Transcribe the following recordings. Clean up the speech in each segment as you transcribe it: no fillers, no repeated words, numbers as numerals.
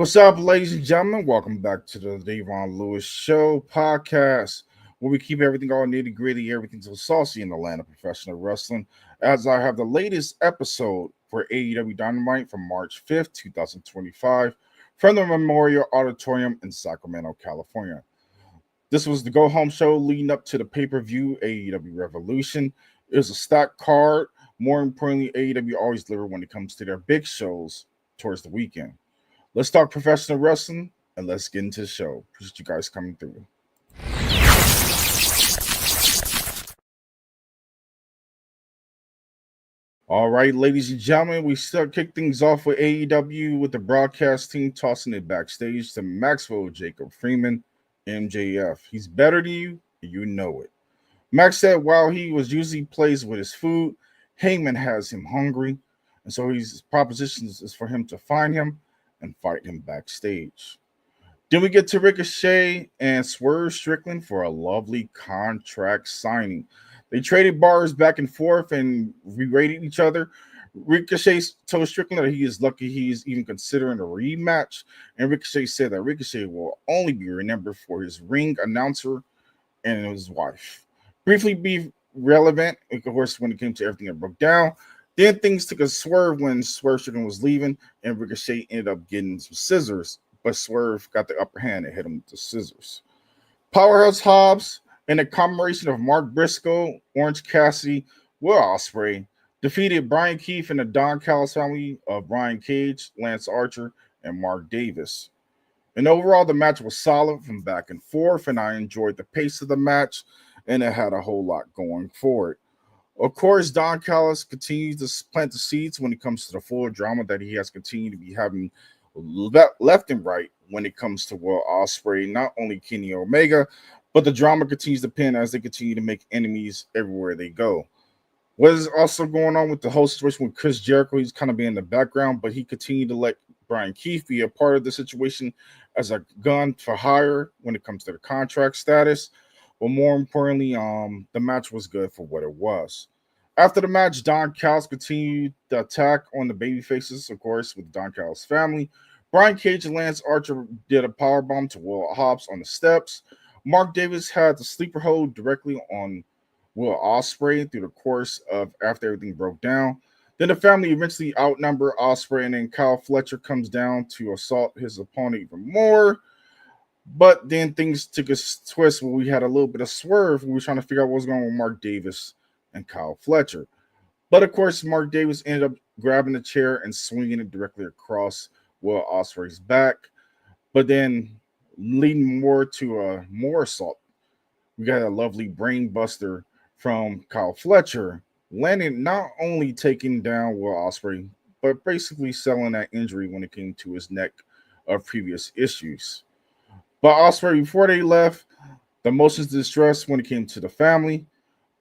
What's up, ladies and gentlemen? Welcome back to the Davon Lewis Show podcast, where we keep everything all nitty gritty, everything so saucy in the land of professional wrestling. As I have the latest episode for AEW Dynamite from March 5th, 2025, from the Memorial Auditorium in Sacramento, California. This was the go home show leading up to the pay per view AEW Revolution. It was a stacked card. More importantly, AEW always deliver when it comes to their big shows towards the weekend. Let's talk professional wrestling and let's get into the show. Appreciate you guys coming through. All right, ladies and gentlemen, we still kick things off with AEW with the broadcast team tossing it backstage to Maxwell Jacob Freeman, MJF. He's better than you, and you know it. Max said while he was usually plays with his food, Hangman has him hungry, and so his proposition is for him to find him and fight him backstage. Then we get to Ricochet and Swerve Strickland for a lovely contract signing. They traded bars back and forth and re-rated each other. Ricochet told Strickland that he is lucky he's even considering a rematch, and Ricochet said that Ricochet will only be remembered for his ring announcer and his wife. Briefly be relevant, of course, when it came to everything that broke down. Then things took a swerve when Swerve Strickland was leaving, and Ricochet ended up getting some scissors, but Swerve got the upper hand and hit him with the scissors. Powerhouse Hobbs, in a commemoration of Mark Briscoe, Orange Cassidy, Will Ospreay, defeated Brian Keith and the Don Callis family of Brian Cage, Lance Archer, and Mark Davis. And overall, the match was solid from back and forth, and I enjoyed the pace of the match, and it had a whole lot going for it. Of course, Don Callis continues to plant the seeds when it comes to the full drama that he has continued to be having left and right when it comes to Will Ospreay, not only Kenny Omega, but the drama continues to pin as they continue to make enemies everywhere they go. What is also going on with the whole situation with Chris Jericho? He's kind of being in the background, but he continued to let Brian Keith be a part of the situation as a gun for hire when it comes to the contract status. But more importantly, the match was good for what it was. After the match, Don Callis continued the attack on the babyfaces, of course, with Don Callis' family. Brian Cage and Lance Archer did a powerbomb to Will Hobbs on the steps. Mark Davis had the sleeper hold directly on Will Ospreay through the course of after everything broke down. Then the family eventually outnumbered Ospreay, and then Kyle Fletcher comes down to assault his opponent even more. But then things took a twist where we had a little bit of swerve. We were trying to figure out what was going on with Mark Davis and Kyle Fletcher. But of course, Mark Davis ended up grabbing the chair and swinging it directly across Will Ospreay's back. But then leading more to more assault. We got a lovely brain buster from Kyle Fletcher, landing not only taking down Will Ospreay, but basically selling that injury when it came to his neck of previous issues. But Ospreay, before they left, the emotions of distress when it came to the family,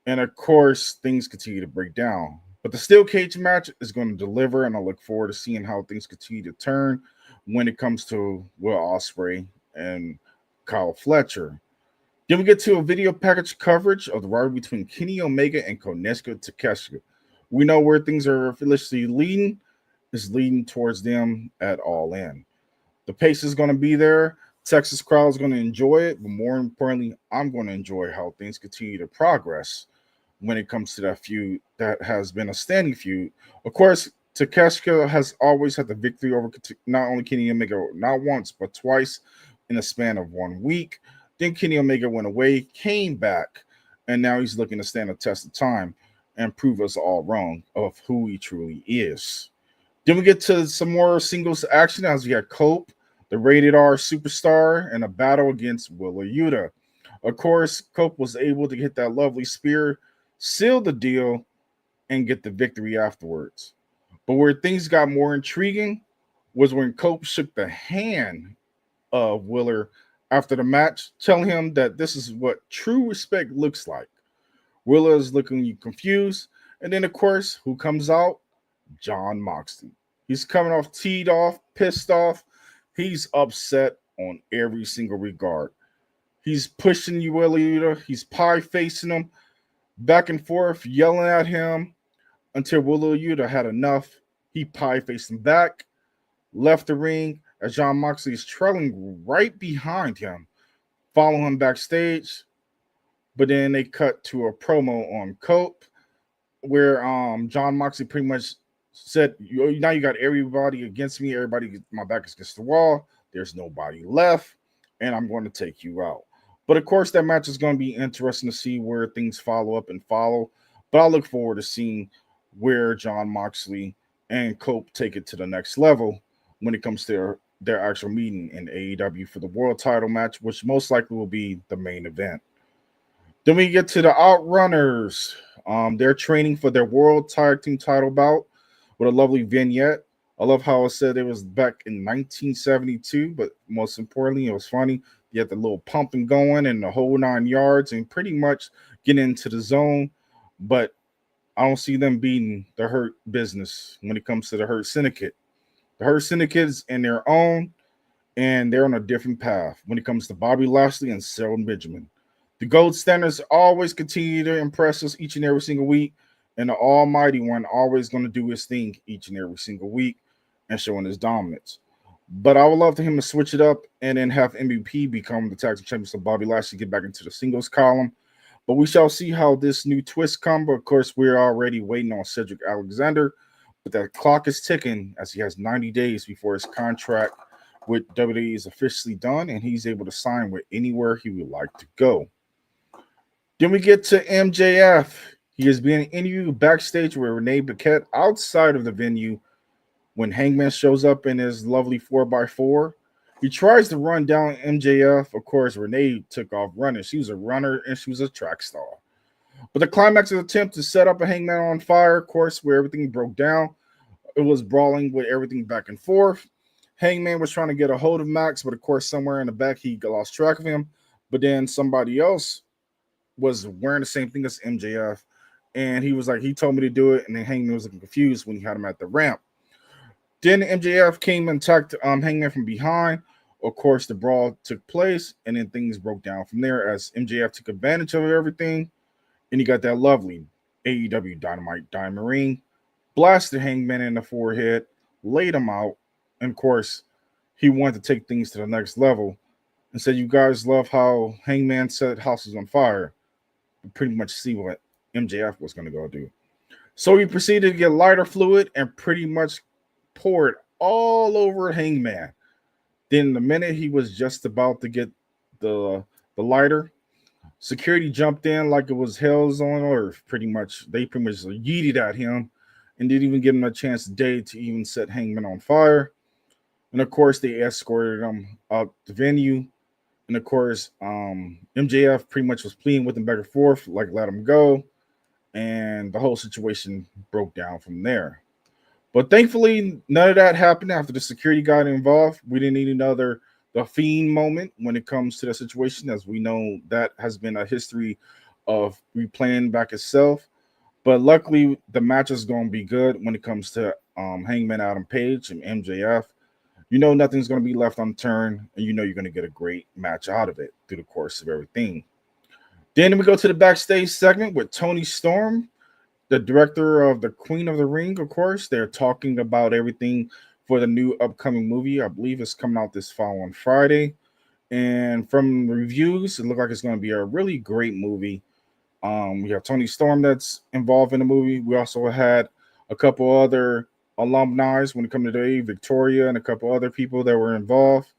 and of course, things continue to break down. But the steel cage match is going to deliver, and I look forward to seeing how things continue to turn when it comes to Will Ospreay and Kyle Fletcher. Then we get to a video package coverage of the rivalry between Kenny Omega and Konosuke Takeshita. We know where things are officially leading. It's leading towards them at All In. The pace is going to be there. Texas crowd is going to enjoy it, but more importantly, I'm going to enjoy how things continue to progress when it comes to that feud that has been a standing feud. Of course, Takeshita has always had the victory over not only Kenny Omega, not once, but twice in a span of 1 week. Then Kenny Omega went away, came back, and now he's looking to stand the test of time and prove us all wrong of who he truly is. Then we get to some more singles action as we had Cope, the rated R superstar, and a battle against Willa Yuta. Of course, Cope was able to hit that lovely spear, seal the deal, and get the victory afterwards. But where things got more intriguing was when Cope shook the hand of Willer after the match, telling him that this is what true respect looks like. Willa is looking confused, and then of course, who comes out? Jon Moxley. He's coming off teed off, pissed off. He's upset on every single regard. He's pushing Willa Yuta. He's pie facing him back and forth, yelling at him until Willa Yuta had enough. He pie faced him back, left the ring as Jon Moxley is trailing right behind him, following him backstage. But then they cut to a promo on Cope where Jon Moxley pretty much said, now you got everybody against me. Everybody, my back is against the wall. There's nobody left, and I'm going to take you out. But of course, that match is going to be interesting to see where things follow up and follow. But I look forward to seeing where Jon Moxley and Cope take it to the next level when it comes to their actual meeting in AEW for the world title match, which most likely will be the main event. Then we get to the Outrunners. They're training for their world tag team title bout with a lovely vignette. I love how it said it was back in 1972, but most importantly, it was funny. You had the little pumping going and the whole 9 yards and pretty much getting into the zone. But I don't see them beating the Hurt business when it comes to the Hurt Syndicate. The Hurt Syndicate is in their own, and they're on a different path when it comes to Bobby Lashley and Shelton Benjamin. The gold standards always continue to impress us each and every single week, and the Almighty One always going to do his thing each and every single week and showing his dominance. But I would love for him to switch it up and then have MVP become the tag team champion so Bobby Lashley get back into the singles column. But we shall see how this new twist comes. But of course, we're already waiting on Cedric Alexander. But that clock is ticking as he has 90 days before his contract with WWE is officially done, and he's able to sign with anywhere he would like to go. Then we get to MJF. He is being interviewed backstage with Renee Paquette outside of the venue when Hangman shows up in his lovely 4x4. He tries to run down MJF. Of course, Renee took off running. She was a runner and she was a track star. But the climax of the attempt to set up a Hangman on fire, of course, where everything broke down, it was brawling with everything back and forth. Hangman was trying to get a hold of Max, but of course, somewhere in the back, he lost track of him. But then somebody else was wearing the same thing as MJF. And he was like, he told me to do it. And then Hangman was looking confused when he had him at the ramp. Then MJF came and attacked Hangman from behind. Of course, the brawl took place, and then things broke down from there as MJF took advantage of everything. And he got that lovely AEW Dynamite diamond ring, blasted Hangman in the forehead, laid him out. And of course, he wanted to take things to the next level and said, you guys love how Hangman set houses on fire. You pretty much see what MJF was going to go do. So he proceeded to get lighter fluid and pretty much poured all over Hangman. Then the minute he was just about to get the lighter, security jumped in like it was hell's on earth. They pretty much yeeted at him and didn't even give him a chance today to even set Hangman on fire. And of course, they escorted him out the venue. And of course, MJF pretty much was pleading with him back and forth, like let him go. And the whole situation broke down from there. But thankfully, none of that happened after the security got involved. We didn't need another The Fiend moment when it comes to the situation, as we know that has been a history of replaying back itself. But luckily, the match is going to be good when it comes to Hangman Adam Page and MJF. You know nothing's going to be left unturned, and you know you're going to get a great match out of it through the course of everything. Then we go to the backstage segment with Toni Storm, the director of the Queen of the Ring, of course. They're talking about everything for the new upcoming movie. I believe it's coming out this following Friday. And from reviews, it looks like it's going to be a really great movie. We have Toni Storm that's involved in the movie. We also had a couple other alumni when it comes to today, Victoria and a couple other people that were involved.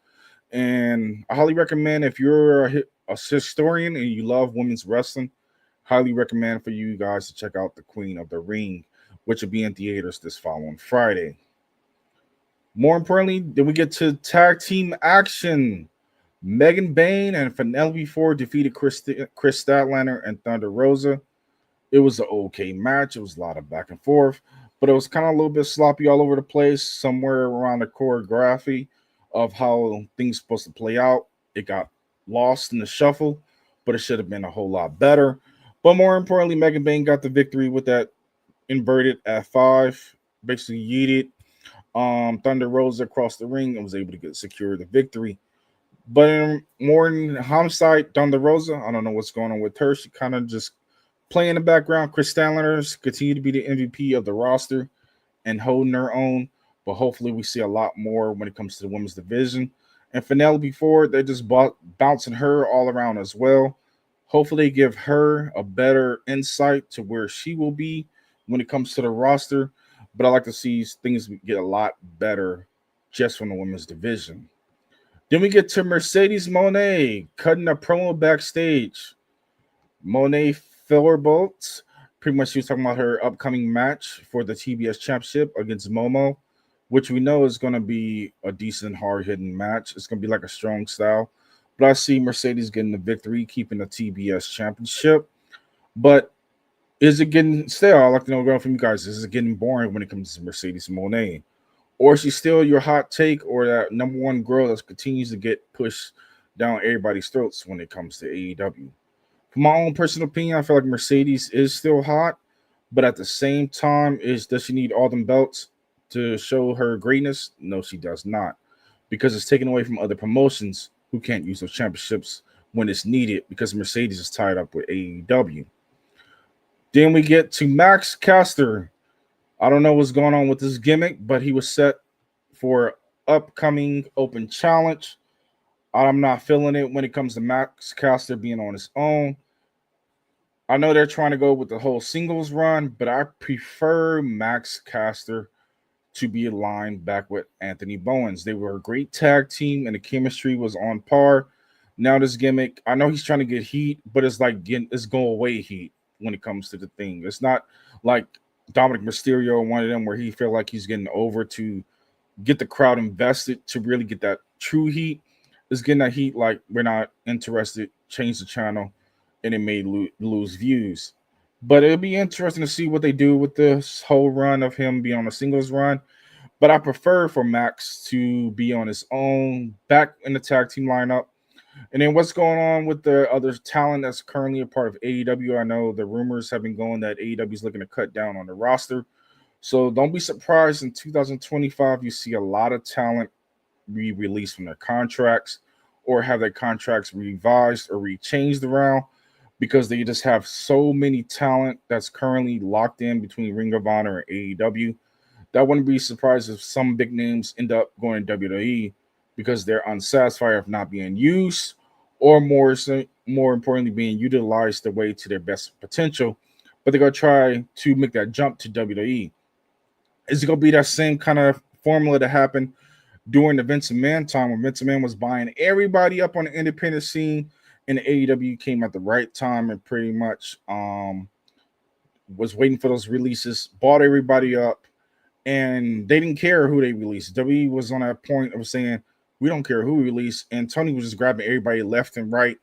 And I highly recommend if you're a historian and you love women's wrestling, highly recommend for you guys to check out The Queen of the Ring, which will be in theaters this following Friday. More importantly, then we get to tag team action. Megan Bayne and Penelope Ford defeated Kris Statlander and Thunder Rosa. It was an okay match. It was a lot of back and forth, but it was kind of a little bit sloppy all over the place. Somewhere around the choreography of how things supposed to play out, it got lost in the shuffle, but it should have been a whole lot better. But more importantly, Megan Bayne got the victory with that inverted F5, basically yeeted Thunder Rosa across the ring and was able to secure the victory. But in hindsight, Thunder Rosa, I don't know what's going on with her. She kind of just play in the background. Kris Statlander continue to be the MVP of the roster and holding her own. But hopefully we see a lot more when it comes to the women's division. And Penelope Ford, they're just bouncing her all around as well. Hopefully they give her a better insight to where she will be when it comes to the roster. But I like to see things get a lot better just from the women's division. Then we get to Mercedes Mone cutting a promo backstage. Mone Fillerbolt, pretty much she was talking about her upcoming match for the TBS Championship against Momo, which we know is going to be a decent, hard-hitting match. It's going to be like a strong style. But I see Mercedes getting the victory, keeping the TBS Championship. But is it getting stale? I'd like to know from you guys. Is it getting boring when it comes to Mercedes Moné? Or is she still your hot take or that number one girl that continues to get pushed down everybody's throats when it comes to AEW? From my own personal opinion, I feel like Mercedes is still hot, but at the same time, does she need all them belts to show her greatness? No, she does not, because it's taken away from other promotions who can't use those championships when it's needed because Mercedes is tied up with AEW. Then we get to Max Caster. I don't know what's going on with this gimmick, but he was set for upcoming open challenge. I'm not feeling it when it comes to Max Caster being on his own. I know they're trying to go with the whole singles run, but I prefer Max Caster to be aligned back with Anthony Bowens. They were a great tag team, and the chemistry was on par. Now this gimmick, I know he's trying to get heat, but it's like it's go away heat when it comes to the thing. It's not like Dominic Mysterio, one of them, where he feel like he's getting over to get the crowd invested to really get that true heat. It's getting that heat like we're not interested, change the channel, and it may lose views. But it'll be interesting to see what they do with this whole run of him being on a singles run. But I prefer for Max to be on his own, back in the tag team lineup. And then what's going on with the other talent that's currently a part of AEW? I know the rumors have been going that AEW is looking to cut down on the roster. So don't be surprised in 2025 you see a lot of talent be released from their contracts or have their contracts revised or rechanged around because they just have so many talent that's currently locked in between Ring of Honor and AEW. That wouldn't be surprised if some big names end up going to WWE because they're unsatisfied of not being used or more importantly being utilized the way to their best potential, but they're going to try to make that jump to WWE. Is it going to be that same kind of formula that happened during the Vince McMahon time when Vince McMahon was buying everybody up on the independent scene and the AEW came at the right time and pretty much was waiting for those releases, bought everybody up, and they didn't care who they released. WWE was on that point of saying, we don't care who we release, and Tony was just grabbing everybody left and right,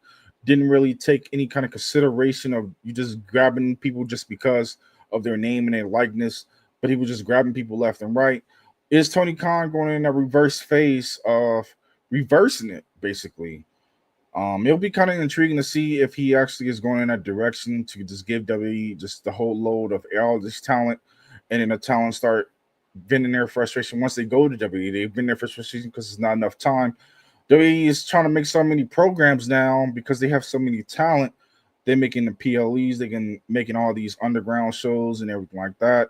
didn't really take any kind of consideration of you just grabbing people just because of their name and their likeness, but he was just grabbing people left and right. Is Tony Khan going in a reverse phase of reversing it, basically? It'll be kind of intriguing to see if he actually is going in that direction to just give WWE just the whole load of all this talent, and then the talent start venting their frustration once they go to WWE. They've been there for frustration because there's not enough time. WWE is trying to make so many programs now because they have so many talent. They're making the PLEs, making all these underground shows and everything like that.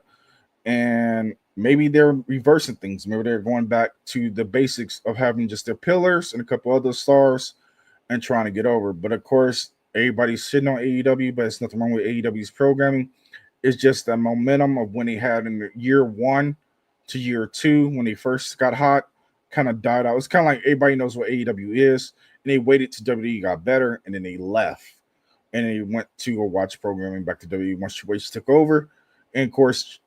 And maybe they're reversing things. Maybe they're going back to the basics of having just their pillars and a couple other stars and trying to get over. But of course, everybody's shitting on AEW, but it's nothing wrong with AEW's programming. It's just the momentum of when they had in the year 1 to year 2, when they first got hot, kind of died out. It's kind of like everybody knows what AEW is. and they waited till WWE got better, and then they left, and they went to a watch programming back to WWE once Triple H took over, and of course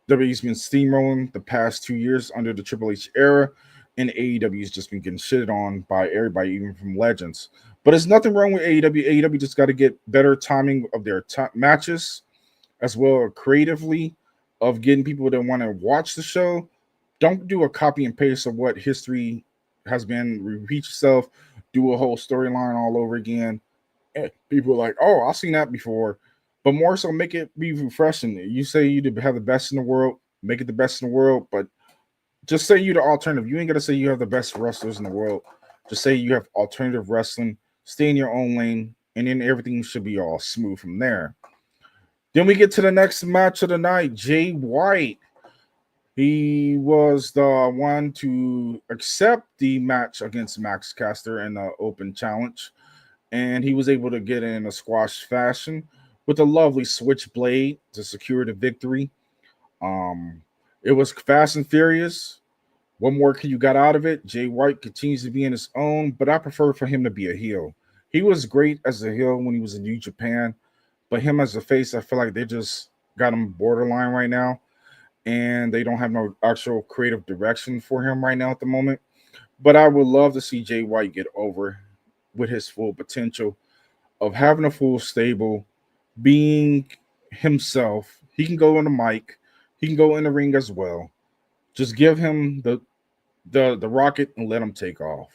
WWE's been steamrolling the past 2 years under the Triple H era, and AEW's just been getting shitted on by everybody, even from legends. But there's nothing wrong with AEW. AEW just got to get better timing of their matches, as well as creatively of getting people that want to watch the show. Don't do a copy and paste of what history has been. Repeat yourself. Do a whole storyline all over again. And people are like, oh, I've seen that before. But more so, make it be refreshing. You say you have the best in the world, make it the best in the world, but just say you're the alternative. You ain't got to say you have the best wrestlers in the world. Just say you have alternative wrestling. Stay in your own lane, and then everything should be all smooth from there. Then we get to the next match of the night. Jay White. He was the one to accept the match against Max Caster in the open challenge, and he was able to get in a squash fashion with a lovely switchblade to secure the victory. It was fast and furious. What more can you got out of it? Jay White continues to be in his own, but I prefer for him to be a heel. He was great as a heel when he was in New Japan, but him as a face, I feel like they just got him borderline right now, and they don't have no actual creative direction for him right now at the moment. But I would love to see Jay White get over with his full potential of having a full stable, being himself. He can go on the mic, he can go in the ring as well. Just give him the rocket and let him take off.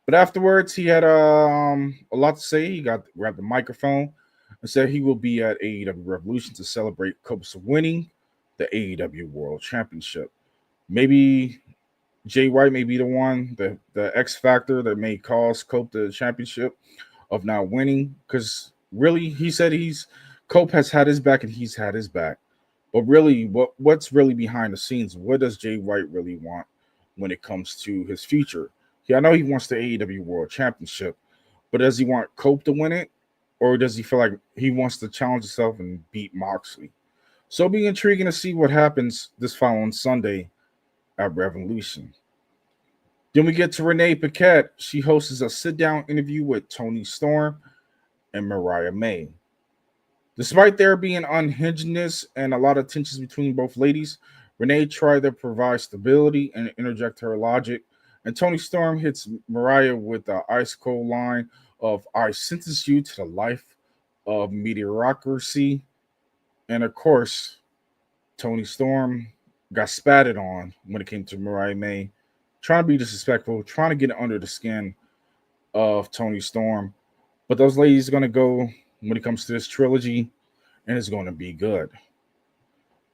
But afterwards, he had a lot to say. He grabbed the microphone and said he will be at AEW Revolution to celebrate Cope's winning the AEW World Championship. Maybe Jay White may be the one, the X factor that may cause Cope the championship of not winning. Because really, he said Cope has had his back and he's had his back. But really, what's really behind the scenes? What does Jay White really want when it comes to his future? Yeah, I know he wants the AEW World Championship, but does he want Cope to win it? Or does he feel like he wants to challenge himself and beat Moxley? So it'll be intriguing to see what happens this following Sunday at Revolution. Then we get to Renee Paquette. She hosts a sit-down interview with Toni Storm and Mariah May. Despite there being unhingedness and a lot of tensions between both ladies, Renee tried to provide stability and interject her logic, and Toni Storm hits Mariah with the ice-cold line of, I sentence you to the life of mediocrity. And of course, Toni Storm got spatted on when it came to Mariah May, trying to be disrespectful, trying to get under the skin of Toni Storm. But those ladies are going to go when it comes to this trilogy, and it's going to be good.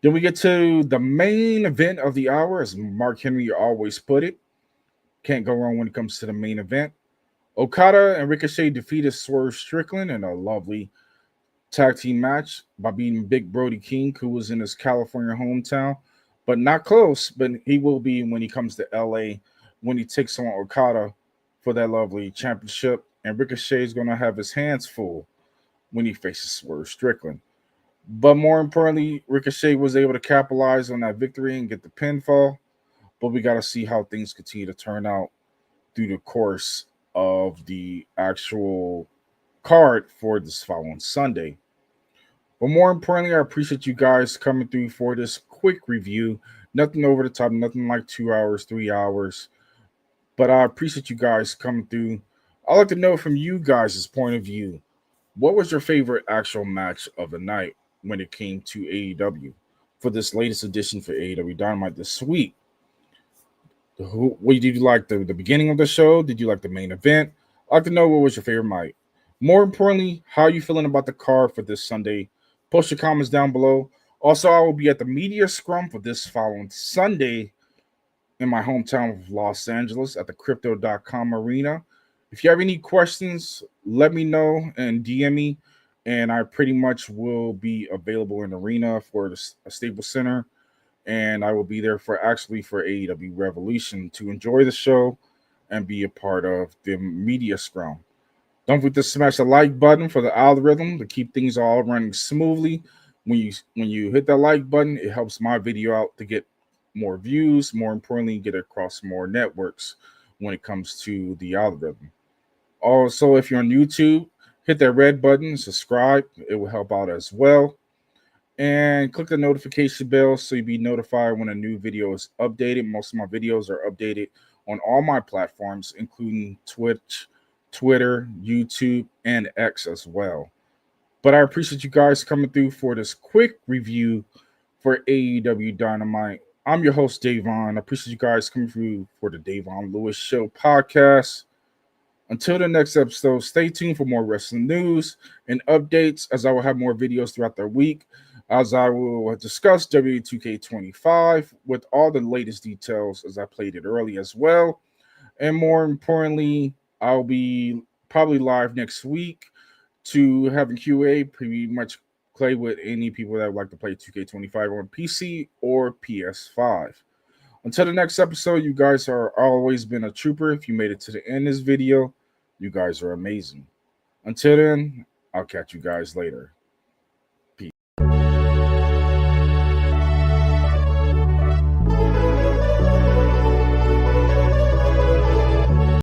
Then we get to the main event of the hour, as Mark Henry always put it. Can't go wrong when it comes to the main event. Okada and Ricochet defeated Swerve Strickland in a lovely tag team match by beating Big Brody King, who was in his California hometown, but not close. But he will be when he comes to LA when he takes on Okada for that lovely championship. And Ricochet is going to have his hands full when he faces Swerve Strickland. But more importantly, Ricochet was able to capitalize on that victory and get the pinfall. But we got to see how things continue to turn out through the course of the actual card for this following Sunday. But more importantly, I appreciate you guys coming through for this quick review. Nothing over the top, nothing like 2 hours, 3 hours. But I appreciate you guys coming through. I'd like to know from you guys' point of view, what was your favorite actual match of the night when it came to AEW for this latest edition for AEW Dynamite this week? What did you like, the beginning of the show? Did you like the main event? I'd like to know what was your favorite night. More importantly, how are you feeling about the card for this Sunday? Post your comments down below. Also, I will be at the media scrum for this following Sunday in my hometown of Los Angeles at the Crypto.com arena. If you have any questions, let me know and DM me, and I pretty much will be available in the arena for the Staples Center, and I will be there for AEW Revolution to enjoy the show and be a part of the media scrum. Don't forget to smash the like button for the algorithm to keep things all running smoothly. When you hit that like button, it helps my video out to get more views, more importantly, get across more networks when it comes to the algorithm. Also, if you're on YouTube, hit that red button, subscribe. It will help out as well. And click the notification bell so you'll be notified when a new video is updated. Most of my videos are updated on all my platforms, including Twitch, Twitter, YouTube, and X as well. But I appreciate you guys coming through for this quick review for AEW Dynamite. I'm your host, Davon. I appreciate you guys coming through for the Davon Lewis Show podcast. Until the next episode, stay tuned for more wrestling news and updates, as I will have more videos throughout the week, as I will discuss W2K25 with all the latest details as I played it early as well. And more importantly, I'll be probably live next week to have a QA, pretty much play with any people that would like to play 2K25 on PC or PS5. Until the next episode, you guys are always been a trooper. If you made it to the end of this video, you guys are amazing. Until then, I'll catch you guys later.